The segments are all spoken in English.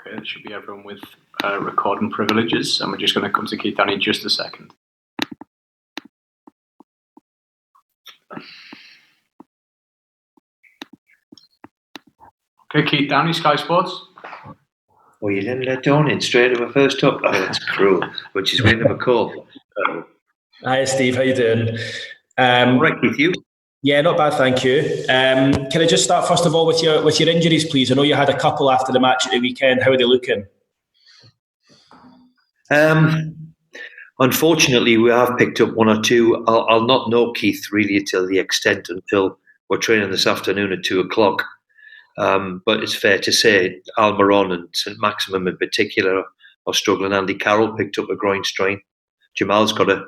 Okay, there should be everyone with recording privileges, and we're just going to come to Keith Downey in just a second. Okay, Keith Downey, Sky Sports. Well, you didn't let Dawn in straight away first up. Oh, that's cruel. But she's waiting for a call. Hi, Steve. How you doing? All right with you? Yeah, not bad, thank you. Can I just start first of all with your injuries, please? I know you had a couple after the match at the weekend. How are they looking? Unfortunately, we have picked up one or two. I'll not know, Keith, really until we're training this afternoon at 2:00. But it's fair to say Almiron and St Maximum in particular are struggling. Andy Carroll picked up a groin strain. Jamal's got a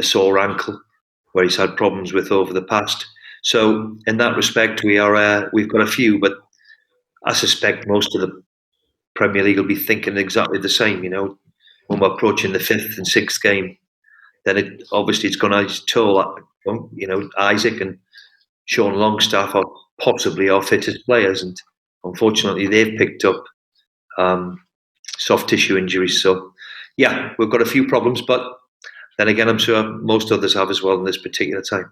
sore ankle where he's had problems with over the past. So in that respect, we've got a few, but I suspect most of the Premier League will be thinking exactly the same. You know, when we're approaching the 5th and 6th game, then it's going to his toll. You know, Isaac and Sean Longstaff are possibly our fittest players, and unfortunately, they've picked up soft tissue injuries. So, yeah, we've got a few problems, but then again, I'm sure most others have as well in this particular time.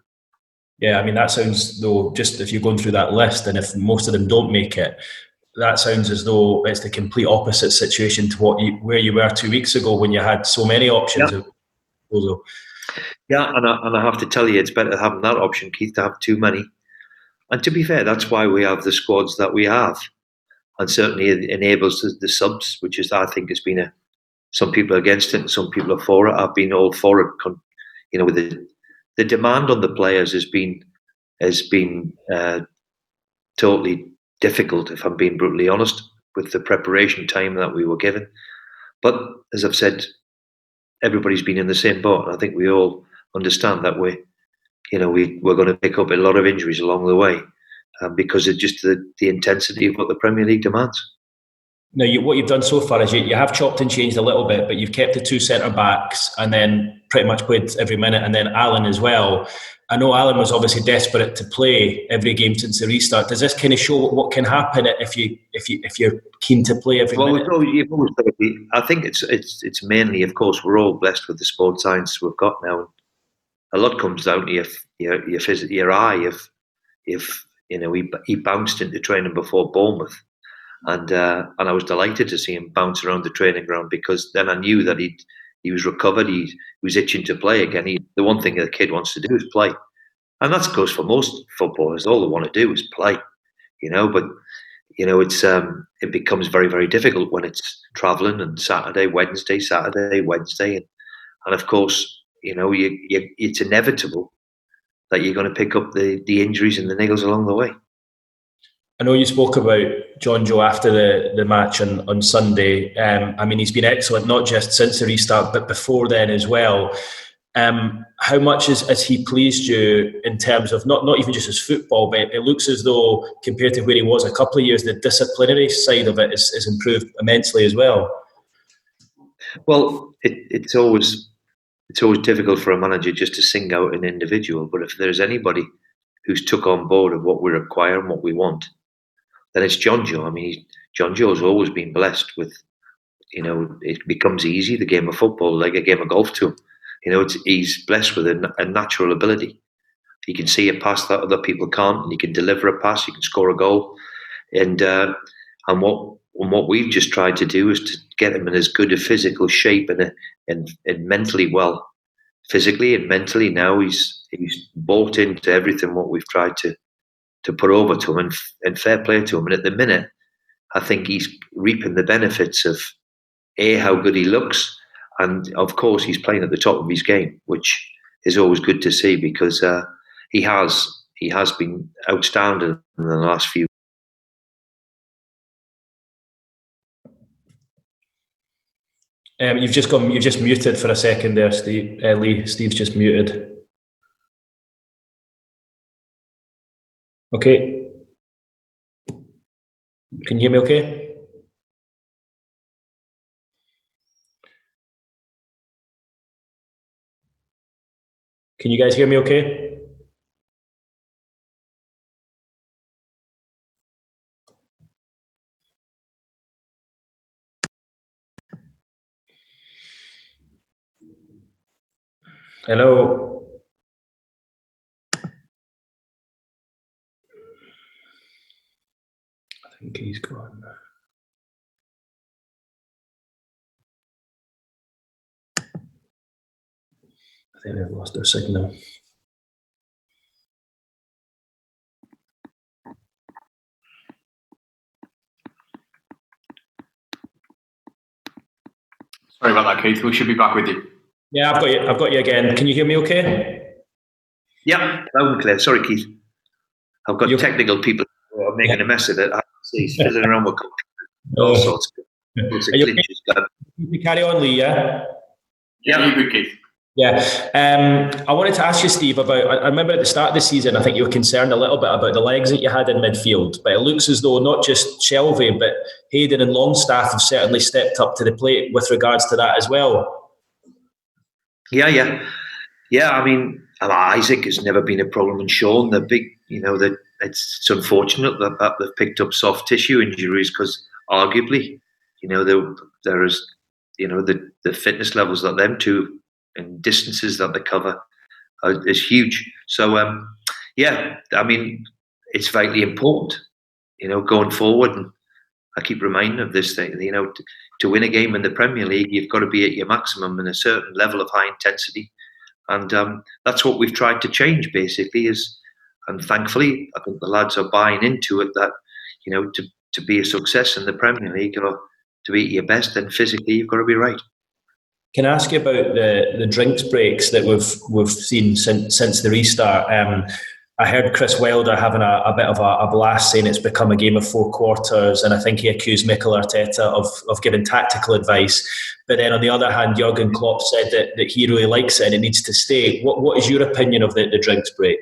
Yeah, I mean, that sounds though, just if you're going through that list, and if most of them don't make it, that sounds as though it's the complete opposite situation to where you were 2 weeks ago when you had so many options. Yeah, and I have to tell you, it's better having that option, Keith, to have too many. And to be fair, that's why we have the squads that we have. And certainly it enables the subs, which is, I think, has been some people are against it and some people are for it. I've been all for it. You know, with the demand on the players has been totally difficult, if I'm being brutally honest, with the preparation time that we were given. But as I've said, everybody's been in the same boat. And I think we all understand that we're going to pick up a lot of injuries along the way because of just the intensity of what the Premier League demands. Now, what you've done so far is you have chopped and changed a little bit, but you've kept the two centre-backs and then pretty much played every minute, and then Alan as well. I know Alan was obviously desperate to play every game since the restart. Does this kind of show what can happen if you're keen to play every minute? Well, you've always got to be. I think it's mainly, of course, we're all blessed with the sports science we've got now. A lot comes down to your eye. If you know, he bounced into training before Bournemouth. And I was delighted to see him bounce around the training ground because then I knew that he was recovered. He was itching to play again. The one thing a kid wants to do is play, and that goes for most footballers. All they want to do is play, you know. But you know, it becomes very, very difficult when it's travelling and Saturday, Wednesday, and of course, you know, it's inevitable that you're going to pick up the injuries and the niggles along the way. I know you spoke about John Joe after the match on Sunday. I mean, he's been excellent, not just since the restart, but before then as well. How much has he pleased you in terms of not even just his football, but it looks as though compared to where he was a couple of years, the disciplinary side of it is improved immensely as well. Well, it's always difficult for a manager just to sing out an individual, but if there's anybody who's took on board of what we require and what we want, then it's John Joe. I mean, John Joe's always been blessed with, you know, it becomes easy, the game of football, like a game of golf to him. You know, he's blessed with a natural ability. He can see a pass that other people can't, and he can deliver a pass, he can score a goal. And what we've just tried to do is to get him in as good a physical shape and mentally well. Physically and mentally now he's bought into everything what we've tried to put over to him and fair play to him. And at the minute, I think he's reaping the benefits of how good he looks, and of course he's playing at the top of his game, which is always good to see because he has been outstanding in the last few. You've just muted for a second there, Steve. Lee, Steve's just muted. Okay. Can you hear me okay? Can you guys hear me okay? Hello. I think he's gone. I think they've lost their signal. Sorry about that, Keith. We should be back with you. Yeah, I've got you. I've got you again. Can you hear me okay? Yeah, loud and clear. Sorry, Keith. I've got technical people who are making a mess of it. I see fiddling around with all sorts of glitches. You carry on, Lee, yeah? Yeah, you're good, Keith. Yeah. I wanted to ask you, Steve, about, I remember at the start of the season, I think you were concerned a little bit about the legs that you had in midfield, but it looks as though not just Shelvey, but Hayden and Longstaff have certainly stepped up to the plate with regards to that as well. Yeah. I mean, Isaac has never been a problem, and Sean, the big, it's unfortunate that they've picked up soft tissue injuries because arguably, there is, the fitness levels that them two and distances that they cover is huge. So, I mean, it's vitally important, going forward. And I keep reminding of this thing, to win a game in the Premier League, you've got to be at your maximum in a certain level of high intensity. And that's what we've tried to change, basically, and thankfully, I think the lads are buying into it that, to be a success in the Premier League or to be at your best, then physically you've got to be right. Can I ask you about the drinks breaks that we've seen since the restart? I heard Chris Wilder having a bit of a blast, saying it's become a game of four quarters, and I think he accused Mikel Arteta of giving tactical advice. But then on the other hand, Jurgen Klopp said that he really likes it and it needs to stay. What is your opinion of the drinks break?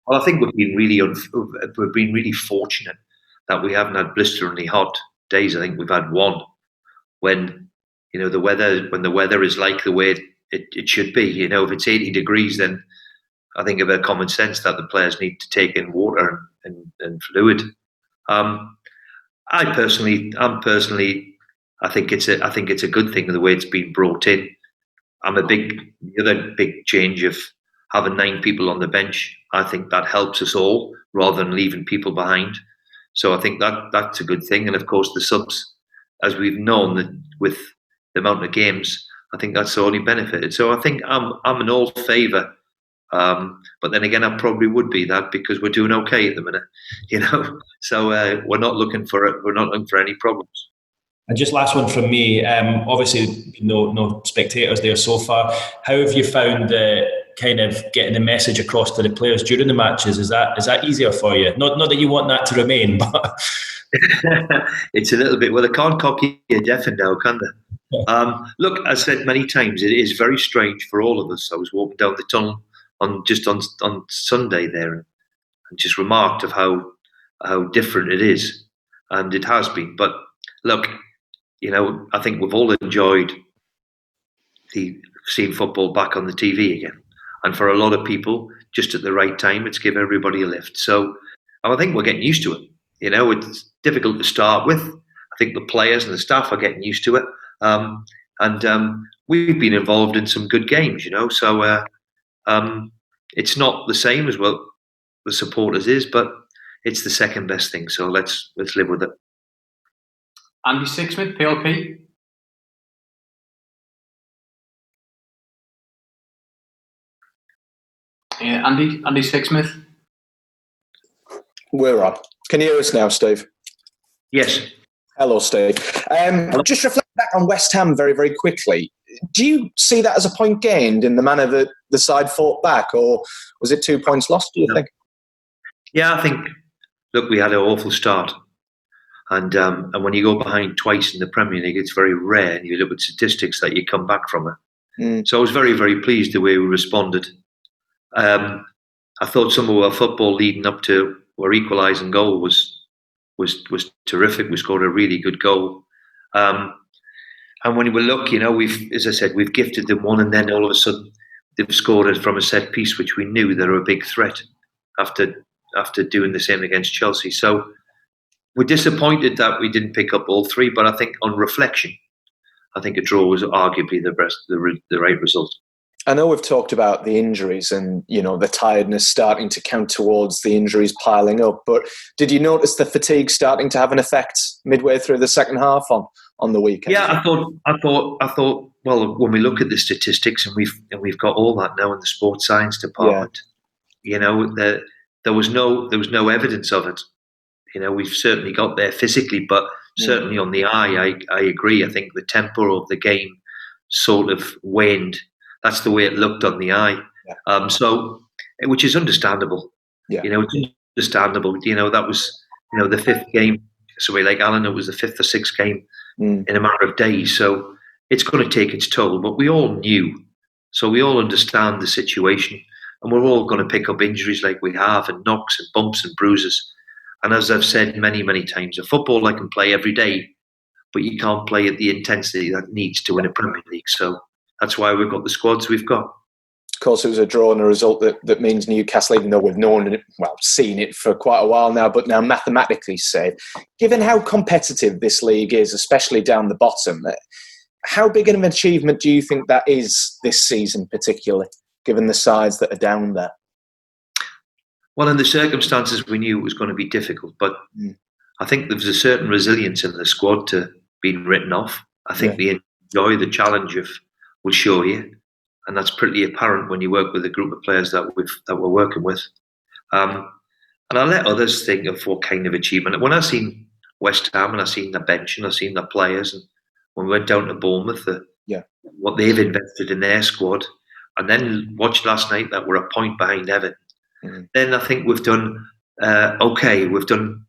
Well, I think we've been really fortunate that we haven't had blisteringly hot days. I think we've had one when the weather is like the way it should be. If it's 80 degrees, then I think a bit of common sense that the players need to take in water and fluid. I personally, I think it's a good thing the way it's been brought in. The other big change of having 9 people on the bench. I think that helps us all rather than leaving people behind. So I think that's a good thing. And of course, the subs, as we've known that with the amount of games, I think that's only benefited. So I think I'm in all favour. But then again, I probably would be that because we're doing okay at the minute, So we're not looking for it. We're not looking for any problems. And just last one from me. Obviously, no spectators there so far. How have you found kind of getting the message across to the players during the matches? Is that easier for you? Not that you want that to remain, but it's a little bit. Well, they can't cocky a deafened now, can they? Look, as I said many times, it is very strange for all of us. I was walking down the tunnel on Sunday there, and just remarked of how different it is, and it has been. But look, I think we've all enjoyed seeing football back on the TV again, and for a lot of people, just at the right time, it's given everybody a lift. So I think we're getting used to it. It's difficult to start with. I think the players and the staff are getting used to it, and we've been involved in some good games. So. It's not the same as what the supporters is, but it's the second best thing. So let's live with it. Andy Sixsmith, PLP. Yeah, Andy Sixsmith. We're on. Can you hear us now, Steve? Yes. Hello, Steve. Just reflect back on West Ham very, very quickly. Do you see that as a point gained in the manner that the side fought back, or was it 2 points lost, do you think? Yeah, I think, look, we had an awful start. And when you go behind twice in the Premier League, it's very rare, and you look at statistics, that you come back from it. So I was very, very pleased the way we responded. I thought some of our football leading up to our equalising goal was terrific. We scored a really good goal. And when we look, as I said, we've gifted them one, and then all of a sudden they've scored from a set piece, which we knew they were a big threat after doing the same against Chelsea. So we're disappointed that we didn't pick up all 3, but I think on reflection, I think a draw was arguably the right result. I know we've talked about the injuries and, the tiredness starting to count towards the injuries piling up, but did you notice the fatigue starting to have an effect midway through the second half on the weekend? Yeah, I thought. Well, when we look at the statistics, and we've got all that now in the sports science department, there was no evidence of it. We've certainly got there physically, but certainly on the eye, I agree. I think the tempo of the game sort of waned. That's the way it looked on the eye. Yeah. Which is understandable. Yeah. It's understandable. That was the fifth game. Somebody like Alan, it was the fifth or sixth game in a matter of days. So it's going to take its toll. But we all knew. So we all understand the situation. And we're all going to pick up injuries like we have, and knocks and bumps and bruises. And as I've said many, many times, a footballer can play every day, but you can't play at the intensity that needs to win a Premier League. So that's why we've got the squads we've got. Of course, it was a draw and a result that means Newcastle, even though we've seen it for quite a while now, but now mathematically safe. Given how competitive this league is, especially down the bottom, how big an achievement do you think that is this season, particularly, given the sides that are down there? Well, in the circumstances, we knew it was going to be difficult, but I think there's a certain resilience in the squad to being written off. I think they enjoy the challenge of will show you, and that's pretty apparent when you work with a group of players that we're working with. And I'll let others think of what kind of achievement. When I've seen West Ham and I've seen the bench and I've seen the players, and when we went down to Bournemouth, what they've invested in their squad, and then watched last night that we're a point behind Everton. Then I think we've done okay. We've done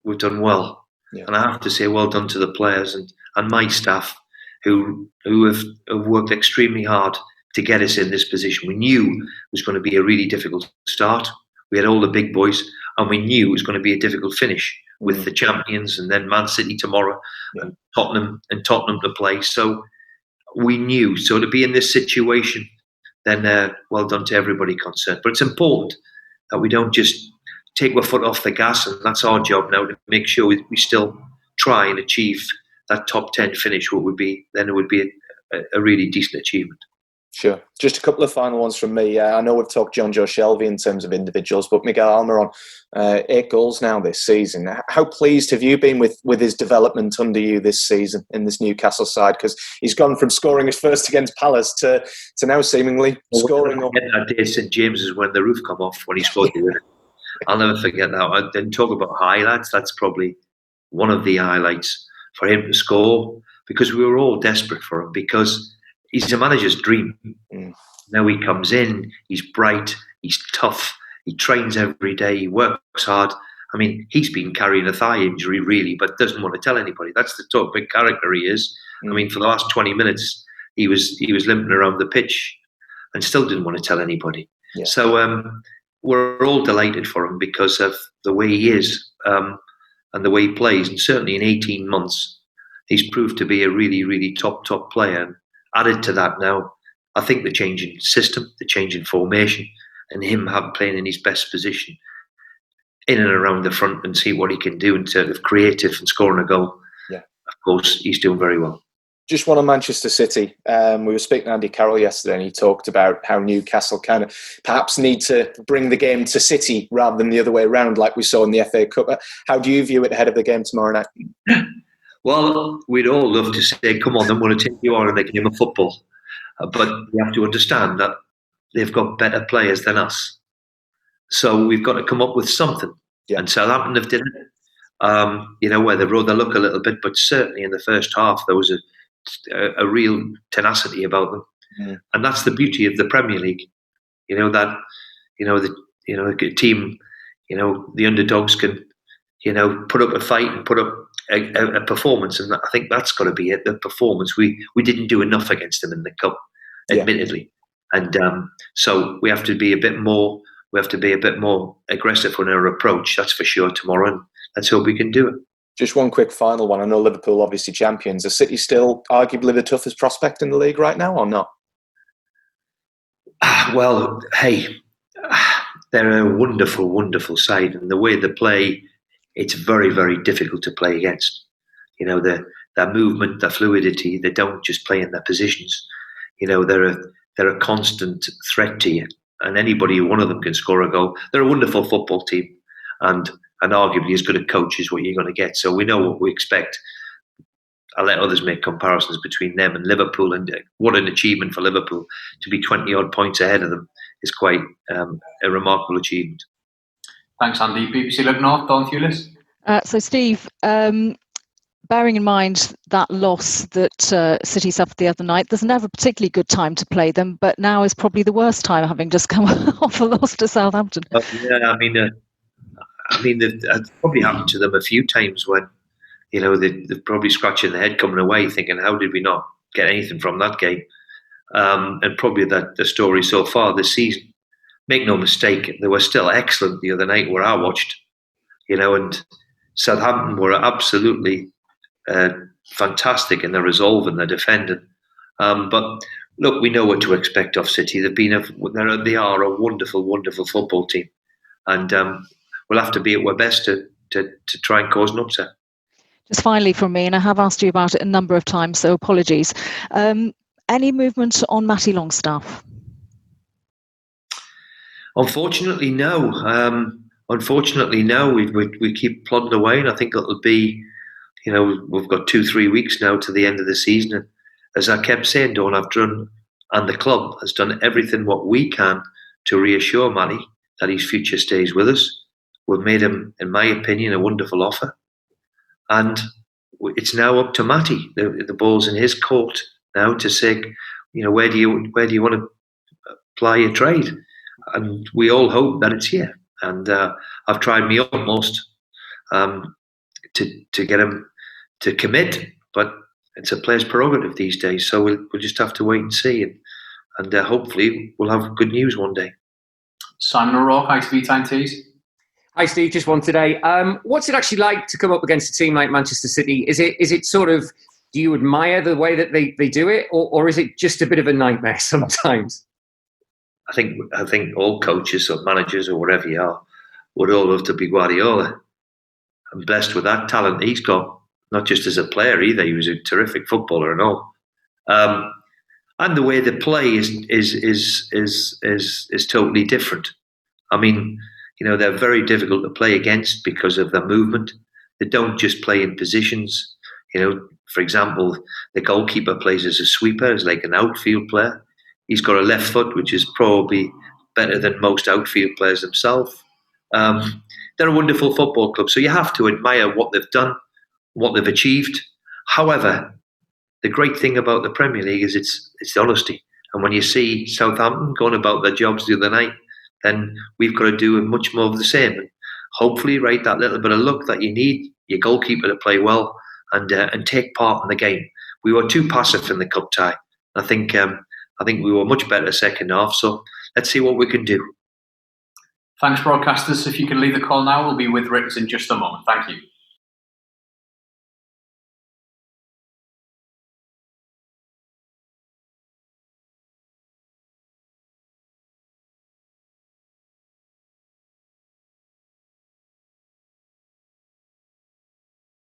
well, and I have to say well done to the players and my staff who have worked extremely hard to get us in this position. We knew it was going to be a really difficult start. We had all the big boys, and we knew it was going to be a difficult finish with the champions, and then Man City tomorrow, and Tottenham to play. So we knew. So to be in this situation, then well done to everybody concerned. But it's important that we don't just take our foot off the gas, and that's our job now, to make sure we still try and achieve that top 10 finish. It would be a really decent achievement. Sure. Just a couple of final ones from me. I know we've talked John Joe Shelby in terms of individuals, but Miguel Almiron, 8 goals now this season. How pleased have you been with his development under you this season in this Newcastle side? Because he's gone from scoring his first against Palace to now seemingly scoring. That day at St James's when the roof come off when he scored the winner. I'll never forget that. I didn't talk about highlights. That's probably one of the highlights for him to score, because we were all desperate for him, because he's a manager's dream. Now he comes in, he's bright, he's tough, he trains every day, he works hard. I mean, he's been carrying a thigh injury, really, but doesn't want to tell anybody. That's the top big character he is. I mean, for the last 20 minutes, he was limping around the pitch and still didn't want to tell anybody. Yeah. So we're all delighted for him because of the way he is and the way he plays. And certainly in 18 months, he's proved to be a really, really top player. And added to that now, I think the change in system, the change in formation, and him playing in his best position in and around the front and see what he can do in terms of creative and scoring a goal. Yeah. Of course, he's doing very well. Just one on Manchester City. We were speaking to Andy Carroll yesterday, and he talked about how Newcastle kind of perhaps need to bring the game to City rather than the other way around, like we saw in the FA Cup. How do you view it ahead of the game tomorrow night? Well, we'd all love to say, come on, I'm going to take you on in a game of football. But we have to understand that they've got better players than us. So we've got to come up with something. Yeah. And Southampton have done it, where they rode the luck a little bit, but certainly in the first half, there was a real tenacity about them. Yeah. And that's the beauty of the Premier League. The team, the underdogs can, put up a fight and put up a performance, and I think that's got to be it. The performance, we didn't do enough against them in the cup, admittedly, and so we have to be a bit more. We have to be a bit more aggressive in our approach. That's for sure tomorrow, and let's hope we can do it. Just one quick final one. I know Liverpool obviously champions. Are City still arguably the toughest prospect in the league right now, or not? Well, hey, they're a wonderful, wonderful side, and the way they play, it's very, very difficult to play against. Their movement, their fluidity, they don't just play in their positions. They're they're a constant threat to you. And anybody, one of them can score a goal. They're a wonderful football team, and arguably as good a coach is what you're going to get. So we know what we expect. I'll let others make comparisons between them and Liverpool, and what an achievement for Liverpool to be 20-odd points ahead of them is quite a remarkable achievement. Thanks, Andy. BBC Look North, Dawn Thewlis. So, Steve, bearing in mind that loss that City suffered the other night, there's never a particularly good time to play them, but now is probably the worst time, having just come off a loss to Southampton. Yeah, I mean, it's probably happened to them a few times when, they're probably scratching their head coming away thinking, how did we not get anything from that game? And probably the story so far this season. Make no mistake, they were still excellent the other night where I watched, and Southampton were absolutely fantastic in their resolve and their defending. But look, we know what to expect of City. They are a wonderful, wonderful football team, and we'll have to be at our best to try and cause an upset. Just finally from me, and I have asked you about it a number of times, so apologies. Any movement on Matty Longstaff? Unfortunately, no. We keep plodding away, and I think it'll be, we've got 2-3 weeks now to the end of the season. And as I kept saying, Dawn, and the club has done everything what we can to reassure Matty that his future stays with us. We've made him, in my opinion, a wonderful offer. And it's now up to Matty. The ball's in his court now to say, where do you want to apply your trade? And we all hope that it's here. And I've tried my utmost to get him to commit, but it's a player's prerogative these days. So we'll just have to wait and see, and hopefully we'll have good news one day. Simon O'Rourke, ITV Time Tees. Hi Steve, just one today. What's it actually like to come up against a team like Manchester City? Is it sort of, do you admire the way that they do it, or is it just a bit of a nightmare sometimes? I think all coaches or managers or whatever you are would all love to be Guardiola. I'm blessed with that talent he's got, not just as a player either. He was a terrific footballer and all. And the way they play is totally different. I mean, they're very difficult to play against because of their movement. They don't just play in positions. For example, the goalkeeper plays as a sweeper, as like an outfield player. He's got a left foot, which is probably better than most outfield players themselves. They're a wonderful football club, so you have to admire what they've done, what they've achieved. However, the great thing about the Premier League is it's honesty. And when you see Southampton going about their jobs the other night, then we've got to do much more of the same. And hopefully, that little bit of luck that you need, your goalkeeper to play well and take part in the game. We were too passive in the cup tie. I think we were much better second half. So let's see what we can do. Thanks, broadcasters. If you can leave the call now, we'll be with Rickers in just a moment. Thank you.